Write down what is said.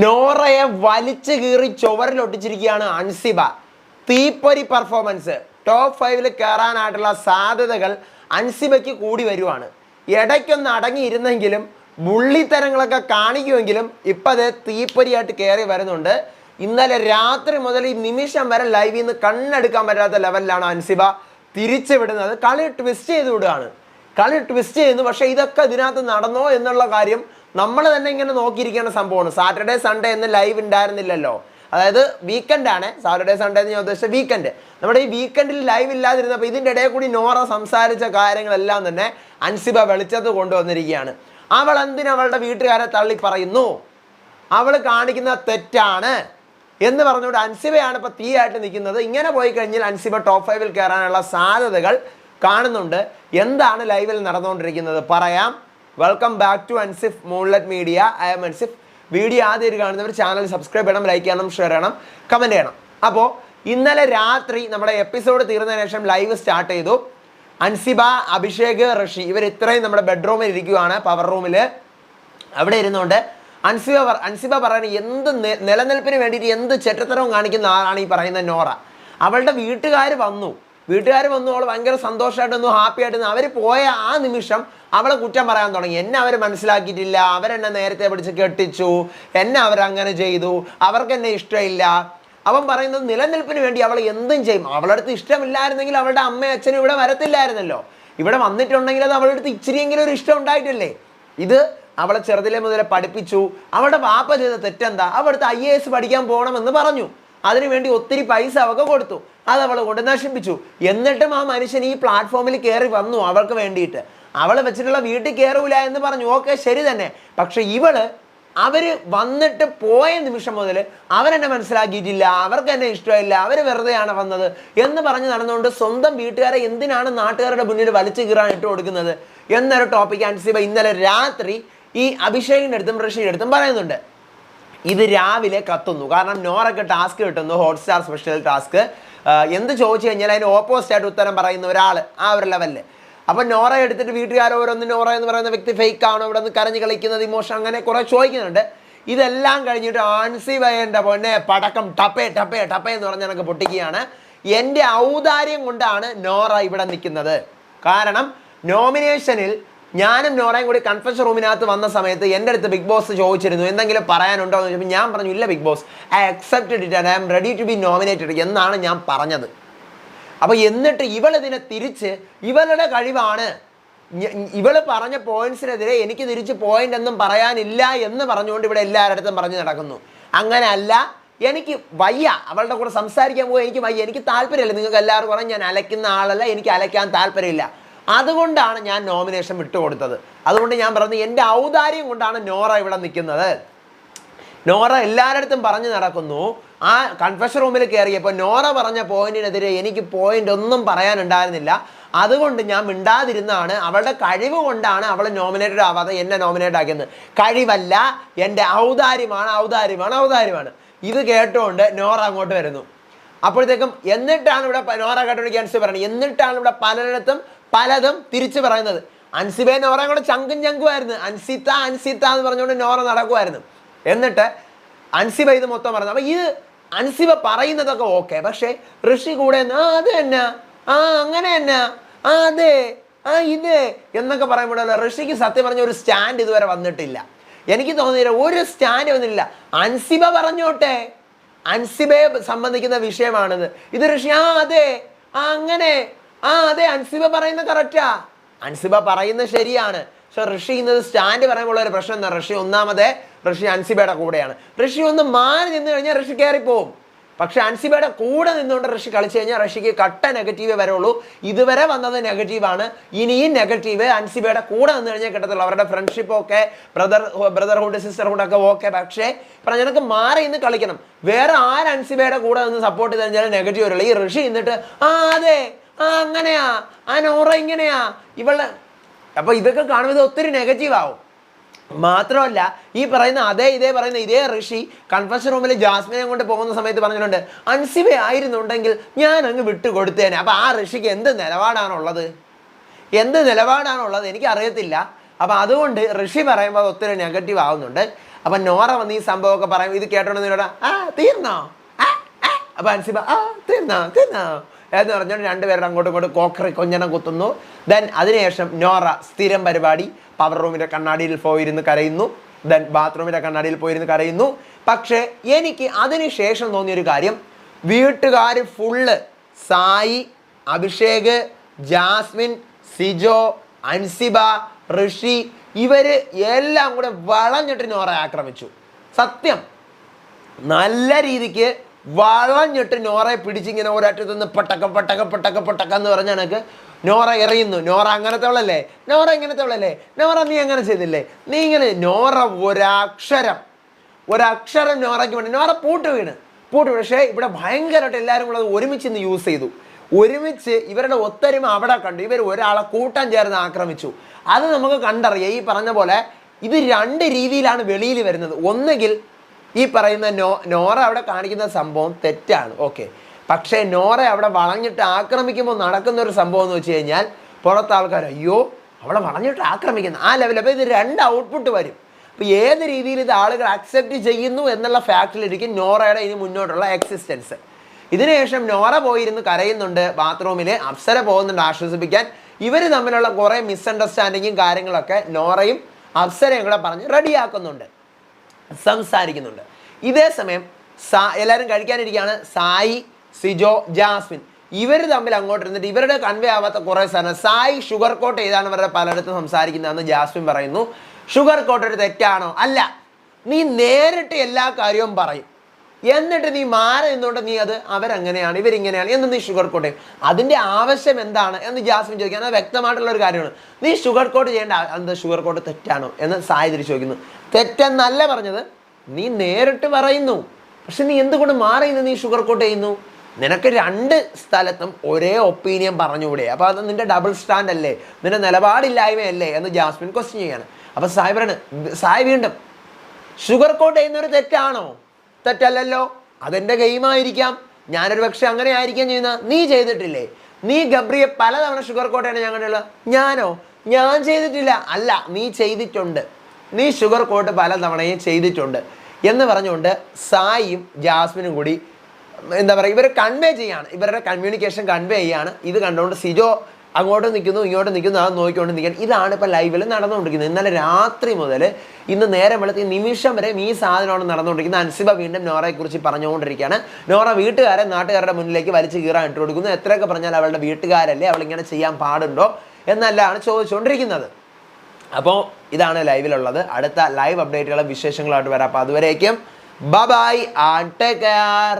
നോറയെ വലിച്ചു കീറി ചുവരിലൊട്ടിച്ചിരിക്കുകയാണ് അൻസിബ. തീപ്പൊരി പെർഫോമൻസ്. ടോപ്പ് 5 കയറാനായിട്ടുള്ള സാധ്യതകൾ അൻസിബയ്ക്ക് കൂടി വരുവാണ്. ഇടയ്ക്കൊന്ന് അടങ്ങിയിരുന്നെങ്കിലും ബുള്ളിത്തരങ്ങളൊക്കെ കാണിക്കുമെങ്കിലും ഇപ്പം അത് തീപ്പൊരിയായിട്ട് കയറി വരുന്നുണ്ട്. ഇന്നലെ രാത്രി മുതൽ ഈ നിമിഷം വരെ ലൈവിൽ നിന്ന് കണ്ണെടുക്കാൻ പറ്റാത്ത ലെവലിലാണ് അൻസിബ തിരിച്ചു വിടുന്നത്. കളി ട്വിസ്റ്റ് ചെയ്ത് വിടുകയാണ്. കളി ട്വിസ്റ്റ് ചെയ്യുന്നു. പക്ഷേ ഇതൊക്കെ ഇതിനകത്ത് നടന്നോ എന്നുള്ള കാര്യം നമ്മൾ തന്നെ ഇങ്ങനെ നോക്കിയിരിക്കേണ്ട സംഭവമാണ്. സാറ്റർഡേ സൺഡേ എന്ന് ലൈവ് ഉണ്ടായിരുന്നില്ലല്ലോ. അതായത് വീക്കെൻഡാണ്. സാറ്റർഡേ സൺഡേ എന്ന് ഞാൻ ഉദ്ദേശിച്ച വീക്കെൻഡ്. നമ്മുടെ ഈ വീക്കെൻഡിൽ ലൈവ് ഇല്ലാതിരുന്നപ്പോൾ ഇതിൻ്റെ ഇടയിൽ കൂടി നോറ സംസാരിച്ച കാര്യങ്ങളെല്ലാം തന്നെ അൻസിബ വെളിച്ചത്ത് കൊണ്ടുവന്നിരിക്കുകയാണ്. അവൾ എന്തിനവളുടെ വീട്ടുകാരെ തള്ളി പറയുന്നു, അവൾ കാണിക്കുന്ന തെറ്റാണ് എന്ന് പറഞ്ഞുകൊണ്ട് അൻസിബയാണ് ഇപ്പോൾ തീയായിട്ട് നിൽക്കുന്നത്. ഇങ്ങനെ പോയി കഴിഞ്ഞാൽ അൻസിബ ടോപ്പ് 5 കയറാനുള്ള സാധ്യതകൾ കാണുന്നുണ്ട്. എന്താണ് ലൈവിൽ നടന്നുകൊണ്ടിരിക്കുന്നത് പറയാം. Welcome back to Ansif moonlight media. I'm Ansif. Video ആദ്യമായിട്ട് കാണുന്നവർ ചാനൽ സബ്സ്ക്രൈബ് ചെയ്യണം, ലൈക്ക് ചെയ്യണം, ഷെയർ ചെയ്യണം, കമൻറ്റ് ചെയ്യണം. അപ്പോൾ ഇന്നലെ രാത്രി നമ്മുടെ എപ്പിസോഡ് തീർന്നതിന് ശേഷം ലൈവ് സ്റ്റാർട്ട് ചെയ്തു. അൻസിബ, അഭിഷേക്, ഋഷി ഇവർ ഇത്രയും നമ്മുടെ ബെഡ്റൂമിൽ ഇരിക്കുകയാണ്, പവർ റൂമിൽ. അവിടെ ഇരുന്നുകൊണ്ട് അൻസിബ പറയുന്നത് എന്ത് നിലനിൽപ്പിന് വേണ്ടിയിട്ട് എന്ത് ചെറ്റത്തരവും കാണിക്കുന്ന ആളാണ് ഈ പറയുന്ന നോറ. അവളുടെ വീട്ടുകാർ വന്നു, അവൾ ഭയങ്കര സന്തോഷമായിട്ടൊന്നും ഹാപ്പി ആയിട്ടൊന്നും അവർ പോയ ആ നിമിഷം അവളെ കുറ്റം പറയാൻ തുടങ്ങി. എന്നെ അവർ മനസ്സിലാക്കിയിട്ടില്ല, അവരെന്നെ നേരത്തെ പിടിച്ച് കെട്ടിച്ചു, എന്നെ അവരങ്ങനെ ചെയ്തു, അവർക്ക് എന്നെ ഇഷ്ടമില്ല. അവൻ പറയുന്നത് നിലനിൽപ്പിന് വേണ്ടി അവൾ എന്തും ചെയ്യും. അവളുടെ അടുത്ത് ഇഷ്ടമില്ലായിരുന്നെങ്കിൽ അവളുടെ അമ്മയും അച്ഛനും ഇവിടെ വരത്തില്ലായിരുന്നല്ലോ. ഇവിടെ വന്നിട്ടുണ്ടെങ്കിൽ അത് അവളുടെ അടുത്ത് ഇച്ചിരിയെങ്കിലും ഒരു ഇഷ്ടം ഉണ്ടായിട്ടില്ലേ. ഇത് അവളെ ചെറുതിലെ മുതലേ പഠിപ്പിച്ചു. അവളുടെ പാപ്പ ചെയ്ത തെറ്റെന്താ? അവളുടെ IAS പഠിക്കാൻ പോകണമെന്ന് പറഞ്ഞു. അതിനുവേണ്ടി ഒത്തിരി പൈസ അവൾക്ക് കൊടുത്തു. അത് അവളെ കൊണ്ട് നശിപ്പിച്ചു. എന്നിട്ടും ആ മനുഷ്യൻ ഈ പ്ലാറ്റ്ഫോമിൽ കയറി വന്നു അവൾക്ക് വേണ്ടിയിട്ട്. അവൾ വെച്ചിട്ടുള്ള വീട്ടിൽ കയറൂല എന്ന് പറഞ്ഞു. ഓക്കെ, ശരി തന്നെ. പക്ഷെ അവർ വന്നിട്ട് പോയ നിമിഷം മുതൽ അവരെന്നെ മനസ്സിലാക്കിയിട്ടില്ല, അവർക്ക് എന്നെ ഇഷ്ടമില്ല, അവർ വെറുതെയാണ് വന്നത് എന്ന് പറഞ്ഞ് നടന്നുകൊണ്ട് സ്വന്തം വീട്ടുകാരെ എന്തിനാണ് നാട്ടുകാരുടെ മുന്നിൽ വലിച്ചു കീറാൻ ഇട്ട് കൊടുക്കുന്നത് എന്നൊരു ടോപ്പിക് അൻസിബ ഇന്നലെ രാത്രി ഈ അഭിഷേകിൻ്റെ അടുത്തും ഋഷിയുടെ അടുത്തും പറയുന്നുണ്ട്. ഇത് രാവിലെ കത്തുന്നു. കാരണം നോറയ്ക്ക് ടാസ്ക് കിട്ടുന്നു, ഹോട്ട്സ്റ്റാർ സ്പെഷ്യൽ ടാസ്ക്. എന്ത് ചോദിച്ചു കഴിഞ്ഞാൽ അതിന് ഓപ്പോസിറ്റായിട്ട് ഉത്തരം പറയുന്ന ഒരാൾ ആ ഒരു ലെവലിൽ. അപ്പോൾ നോറ എടുത്തിട്ട് വീട്ടുകാർ ഓരോന്ന് നോറ എന്ന് പറയുന്ന വ്യക്തി ഫേക്ക് ആണോ, ഇവിടെ നിന്ന് കരഞ്ഞ് കളിക്കുന്നത്, ഇമോഷൻ, അങ്ങനെ കുറേ ചോദിക്കുന്നുണ്ട്. ഇതെല്ലാം കഴിഞ്ഞിട്ട് അൻസിബയുടെ പൊന്നെ പടക്കം ടപ്പേ ടപ്പേ ടപ്പേ എന്ന് പറഞ്ഞ് എനിക്ക് പൊട്ടിക്കുകയാണ്. എൻ്റെ ഔദാര്യം കൊണ്ടാണ് നോറ ഇവിടെ നിൽക്കുന്നത്. കാരണം നോമിനേഷനിൽ ഞാനും നോറയും കൂടി കൺഫെഷൻ റൂമിനകത്ത് വന്ന സമയത്ത് എൻ്റെ അടുത്ത് ബിഗ് ബോസ് ചോദിച്ചിരുന്നു എന്തെങ്കിലും പറയാനുണ്ടോ എന്ന് ചോദിച്ചപ്പോൾ ഞാൻ പറഞ്ഞു, ഇല്ല big boss, I accepted it and I'm ready to be nominated എന്നാണ് ഞാൻ പറഞ്ഞത്. അപ്പോൾ എന്നിട്ട് ഇവളിതിനെ തിരിച്ച് ഇവളുടെ കഴിവാണ്, ഇവൾ പറഞ്ഞ പോയിന്റ്സിനെതിരെ എനിക്ക് തിരിച്ച് പോയിന്റ് ഒന്നും പറയാനില്ല എന്ന് പറഞ്ഞുകൊണ്ട് ഇവിടെ എല്ലാവരുടെ അടുത്തും പറഞ്ഞു നടക്കുന്നു. അങ്ങനെ അല്ല, എനിക്ക് വയ്യ, അവളുടെ കൂടെ സംസാരിക്കാൻ പോയി എനിക്ക് വയ്യ, എനിക്ക് താല്പര്യമില്ല. നിങ്ങൾക്ക് എല്ലാവർക്കും പറയാം ഞാൻ അലയ്ക്കുന്ന ആളല്ല, എനിക്ക് അലയ്ക്കാൻ താല്പര്യമില്ല. അതുകൊണ്ടാണ് ഞാൻ നോമിനേഷൻ വിട്ടുകൊടുത്തത്. അതുകൊണ്ട് ഞാൻ പറഞ്ഞു എൻ്റെ ഔദാര്യം കൊണ്ടാണ് നോറ ഇവിടെ നിൽക്കുന്നത്. നോറ എല്ലാവരുടെ അടുത്തും പറഞ്ഞു നടക്കുന്നു. ആ കൺഫെഷൻ റൂമിൽ കയറിയപ്പോൾ നോറ പറഞ്ഞ പോയിന്റിനെതിരെ എനിക്ക് പോയിന്റ് ഒന്നും പറയാനുണ്ടായിരുന്നില്ല. അതുകൊണ്ട് ഞാൻ മിണ്ടാതിരുന്നാണ്. അവളുടെ കഴിവ് കൊണ്ടാണ് അവൾ നോമിനേറ്റഡ് ആവാതെ എന്നെ നോമിനേറ്റ് ആക്കിയത്. കഴിവല്ല, എൻ്റെ ഔദാര്യമാണ്. ഇത് കേട്ടുകൊണ്ട് നോറ അങ്ങോട്ട് വരുന്നു. അപ്പോഴത്തേക്കും എന്നിട്ടാണ് ഇവിടെ നോറ കേട്ടോണ്ട് അൻസിബ പറയുന്നത്. എന്നിട്ടാണ് ഇവിടെ പലയിടത്തും പലതും തിരിച്ചു പറയുന്നത്. അൻസിബയെ നോറയും കൂടെ ചങ്കുമായിരുന്നു. അൻസിത്ത എന്ന് പറഞ്ഞുകൊണ്ട് നോറ നടക്കുമായിരുന്നു. എന്നിട്ട് അൻസിബ ഇത് മൊത്തം പറഞ്ഞു. അപ്പം ഇത് അൻസിബ പറയുന്നതൊക്കെ ഓക്കെ, പക്ഷേ ഋഷി കൂടെ അത് തന്നെ, അങ്ങനെ തന്നെ, അതെ, ഇത് എന്നൊക്കെ പറയുമ്പോഴല്ല ഋഷിക്ക് സത്യം പറഞ്ഞ ഒരു സ്റ്റാൻഡ് ഇതുവരെ വന്നിട്ടില്ല. എനിക്ക് തോന്നിയില്ല ഒരു സ്റ്റാൻഡ് വന്നിട്ടില്ല. അൻസിബ പറഞ്ഞോട്ടെ, അൻസിബയെ സംബന്ധിക്കുന്ന വിഷയമാണിത്. ഇത് ഋഷി അതെ, അങ്ങനെ, അതെ, അൻസിബ പറയുന്നത് കറക്റ്റാ, അൻസിബ പറയുന്നത് ശരിയാണ്. പക്ഷെ ഋഷി ഇന്നത് സ്റ്റാൻഡ് പറയുമ്പോൾ ഒരു പ്രശ്നം എന്താ? ഋഷി അൻസിബയുടെ കൂടെയാണ്. ഋഷി ഒന്ന് മാറി നിന്ന് കഴിഞ്ഞാൽ ഋഷി കയറിപ്പോവും. പക്ഷെ അൻസിബയുടെ കൂടെ നിന്നുകൊണ്ട് ഋഷി കളിച്ചു കഴിഞ്ഞാൽ ഋഷിക്ക് കട്ട നെഗറ്റീവേ വരുള്ളൂ. ഇതുവരെ വന്നത് നെഗറ്റീവാണ്. ഇനിയും നെഗറ്റീവ് അൻസിബയുടെ കൂടെ നിന്ന് കഴിഞ്ഞാൽ കിട്ടത്തുള്ളൂ. അവരുടെ ഫ്രണ്ട്ഷിപ്പ് ഒക്കെ, ബ്രദർഹുഡ് സിസ്റ്റർഹുഡ് ഒക്കെ ഓക്കെ. പക്ഷേ നിനക്ക് മാറി ഇന്ന് കളിക്കണം. വേറെ ആര് അൻസിബയുടെ കൂടെ നിന്ന് സപ്പോർട്ട് ചെയ്ത് കഴിഞ്ഞാൽ നെഗറ്റീവ് വരുള്ളൂ. ഈ ഋഷി എന്നിട്ട് അതെ, അങ്ങനെയാ, നോറ ഇങ്ങനെയാ, ഇവള്. അപ്പോൾ ഇതൊക്കെ കാണുമ്പോൾ ഇത് ഒത്തിരി നെഗറ്റീവ് ആവും. മാത്രമല്ല ഈ പറയുന്ന ഇതേ ഋഷി കൺഫെഷൻ റൂമിൽ ജാസ്മിനെ കൊണ്ട് പോകുന്ന സമയത്ത് പറഞ്ഞിട്ടുണ്ട്, അൻസിബ ആയിരുന്നുണ്ടെങ്കിൽ ഞാൻ അങ്ങ് വിട്ടുകൊടുത്തേനെ. അപ്പോൾ ആ ഋഷിക്ക് എന്ത് നിലപാടാണുള്ളത് എനിക്കറിയത്തില്ല. അപ്പോൾ അതുകൊണ്ട് ഋഷി പറയുമ്പോൾ ഒത്തിരി നെഗറ്റീവ് ആവുന്നുണ്ട്. അപ്പൊ നോറ വന്ന് ഈ സംഭവമൊക്കെ പറയും. ഇത് കേട്ടോണ്ടെന്ന് തീർന്നോ? അപ്പൊ അൻസിബ തീർന്നോ എന്ന് പറഞ്ഞാൽ രണ്ടുപേരുടെ അങ്ങോട്ടും ഇങ്ങോട്ടും കൊഞ്ഞണം കുത്തുന്നു. ദെൻ അതിനുശേഷം നോറ സ്ഥിരം പരിപാടി പവർ റൂമിന്റെ കണ്ണാടിയിൽ പോയിരുന്ന് കരയുന്നു. ദെൻ ബാത്റൂമിന്റെ കണ്ണാടിയിൽ പോയിരുന്ന് കരയുന്നു. പക്ഷേ എനിക്ക് അതിനുശേഷം തോന്നിയൊരു കാര്യം, വീട്ടുകാർ ഫുള്ള് സായി, അഭിഷേക്, ജാസ്മിൻ, സിജോ, അൻസിബ, ഋഷി ഇവര് എല്ലാം കൂടെ വളഞ്ഞിട്ട് നോറ ആക്രമിച്ചു. സത്യം നല്ല രീതിക്ക് വളഞ്ഞിട്ട് നോറയെ പിടിച്ചിങ്ങനെ ഒരറ്റത്തു നിന്ന് പട്ടക്ക എന്ന് പറഞ്ഞ കണക്ക് നോറ എറിയുന്നു. നോറ അങ്ങനത്തെവളല്ലേ, നോറ ഇങ്ങനത്തെവളല്ലേ, നോറ നീ അങ്ങനെ ചെയ്തില്ലേ, നീ ഇങ്ങനെ. നോറ ഒരക്ഷരം നോറയ്ക്ക് വേണ്ടി നോറ പൂട്ട് വീണ്. പക്ഷേ ഇവിടെ ഭയങ്കരമായിട്ട് എല്ലാവരും കൂടെ ഒരുമിച്ച് ഇന്ന് യൂസ് ചെയ്തു. ഒരുമിച്ച് ഇവരുടെ ഒത്തൊരുമ അവിടെ കണ്ടു. ഇവർ ഒരാളെ കൂട്ടാൻ ചേർന്ന് ആക്രമിച്ചു. അത് നമുക്ക് കണ്ടറിയാം. ഈ പറഞ്ഞ പോലെ ഇത് രണ്ട് രീതിയിലാണ് വെളിയിൽ വരുന്നത്. ഒന്നുകിൽ ഈ പറയുന്ന നോറ അവിടെ കാണിക്കുന്ന സംഭവം തെറ്റാണ്, ഓക്കെ. പക്ഷേ നോറ അവിടെ വളഞ്ഞിട്ട് ആക്രമിക്കുമ്പോൾ നടക്കുന്ന ഒരു സംഭവം എന്ന് വെച്ച് കഴിഞ്ഞാൽ പുറത്തെ ആൾക്കാർ അയ്യോ അവളെ വളഞ്ഞിട്ട് ആക്രമിക്കുന്നു ആ ലെവൽ. അപ്പോൾ ഇത് രണ്ട് ഔട്ട്പുട്ട് വരും. അപ്പോൾ ഏത് രീതിയിൽ ഇത് ആളുകൾ അക്സെപ്റ്റ് ചെയ്യുന്നു എന്നുള്ള ഫാക്റ്റിലിരിക്കും നോറയുടെ ഇനി മുന്നോട്ടുള്ള എക്സിസ്റ്റൻസ്. ഇതിനുശേഷം നോറ പോയിരുന്ന് കരയുന്നുണ്ട് ബാത്റൂമിൽ. അപ്സര പോകുന്നുണ്ട് ആശ്വസിപ്പിക്കാൻ. ഇവർ തമ്മിലുള്ള കുറേ മിസ്അണ്ടർസ്റ്റാൻഡിങ്ങും കാര്യങ്ങളൊക്കെ നോറയും അപ്സരയും കൂടെ പറഞ്ഞ് റെഡിയാക്കുന്നുണ്ട്, സംസാരിക്കുന്നുണ്ട്. ഇതേ സമയം എല്ലാവരും കഴിക്കാനിരിക്കുകയാണ്. സായി, സിജോ, ജാസ്മിൻ ഇവർ തമ്മിൽ അങ്ങോട്ട് ഇരുന്നിട്ട് ഇവരുടെ കൺവേ ആവാത്ത കുറേ സാധനം സായി ഷുഗർ കോട്ട് ചെയ്താണ് ഇവരുടെ പലയിടത്തും സംസാരിക്കുന്നതെന്ന് ജാസ്മിൻ പറയുന്നു. ഷുഗർ കോട്ട് ഒരു തെറ്റാണോ? അല്ല, നീ നേരിട്ട് എല്ലാ കാര്യവും പറയും, എന്നിട്ട് നീ മാറി നിന്നുകൊണ്ട് നീ അത് അവരങ്ങനെയാണ് ഇവരിങ്ങനെയാണ് എന്ന് നീ ഷുഗർ കോട്ട് ചെയ്യും. അതിൻ്റെ ആവശ്യം എന്താണ് എന്ന് ജാസ്മിൻ ചോദിക്കാൻ അത് വ്യക്തമായിട്ടുള്ള ഒരു കാര്യമാണ്. നീ ഷുഗർ കോട്ട് ചെയ്യേണ്ട എന്താ, ഷുഗർ കോട്ട് തെറ്റാണോ എന്ന് സായി തിരിച്ചു ചോദിക്കുന്നു. തെറ്റെന്നല്ല പറഞ്ഞത്, നീ നേരിട്ട് പറയുന്നു. പക്ഷെ നീ എന്തുകൊണ്ട് മാറി നിന്ന് നീ ഷുഗർ കോട്ട് ചെയ്യുന്നു? നിനക്ക് രണ്ട് സ്ഥലത്തും ഒരേ ഒപ്പീനിയൻ പറഞ്ഞുകൂടെ? അപ്പോൾ അത് നിന്റെ ഡബിൾ സ്റ്റാൻഡ് അല്ലേ, നിന്റെ നിലപാടില്ലായ്മയല്ലേ എന്ന് ജാസ്മിൻ ക്വസ്റ്റ്യൻ ചെയ്യാണ്. അപ്പോൾ സായി വീണ്ടും ഷുഗർ കോട്ട് ചെയ്യുന്നൊരു തെറ്റാണോ? തെറ്റല്ലല്ലോ, അതെൻ്റെ ഗെയിമായിരിക്കാം, ഞാനൊരു പക്ഷെ അങ്ങനെ ആയിരിക്കാം ചെയ്യുന്ന. നീ ചെയ്തിട്ടില്ലേ? നീ ഗബ്രിയെ പലതവണ ഷുഗർ കോട്ടയാണ് ഞങ്ങളുള്ള. ഞാൻ ചെയ്തിട്ടില്ല. അല്ല, നീ ചെയ്തിട്ടുണ്ട്, നീ ഷുഗർ കോട്ട് പലതവണയും ചെയ്തിട്ടുണ്ട് എന്ന് പറഞ്ഞുകൊണ്ട് സായിയും ജാസ്മിനും കൂടി എന്താ പറയുക ഇവർ കൺവേ ചെയ്യാണ്, ഇവരുടെ കമ്മ്യൂണിക്കേഷൻ കൺവേ ചെയ്യാണ്. ഇത് കണ്ടുകൊണ്ട് സിജോ അങ്ങോട്ടും നിൽക്കുന്നു ഇങ്ങോട്ടും നിൽക്കുന്നു, അത് നോക്കിക്കൊണ്ട് നിൽക്കണം. ഇതാണ് ഇപ്പോൾ ലൈവിൽ നടന്നുകൊണ്ടിരിക്കുന്നത്. ഇന്നലെ രാത്രി മുതൽ ഇന്ന് നേരം വെളുത്ത നിമിഷം വരെ ഈ സാധനമാണ് നടന്നുകൊണ്ടിരിക്കുന്നത്. അൻസിബ വീണ്ടും നോറയെക്കുറിച്ച് പറഞ്ഞുകൊണ്ടിരിക്കുകയാണ്. നോറ വീട്ടുകാരെ നാട്ടുകാരുടെ മുന്നിലേക്ക് വലിച്ചു കീറാൻ ഇട്ട് കൊടുക്കുന്നു. എത്രയൊക്കെ പറഞ്ഞാൽ അവളുടെ വീട്ടുകാരല്ലേ, അവളിങ്ങനെ ചെയ്യാൻ പാടുണ്ടോ എന്നെല്ലാമാണ് ചോദിച്ചുകൊണ്ടിരിക്കുന്നത്. അപ്പോൾ ഇതാണ് ലൈവിലുള്ളത്. അടുത്ത ലൈവ് അപ്ഡേറ്റുകളും വിശേഷങ്ങളായിട്ട് വരാം. അപ്പോൾ അതുവരേക്കും ബൈ ആൻഡ് ടേക്ക് കെയർ.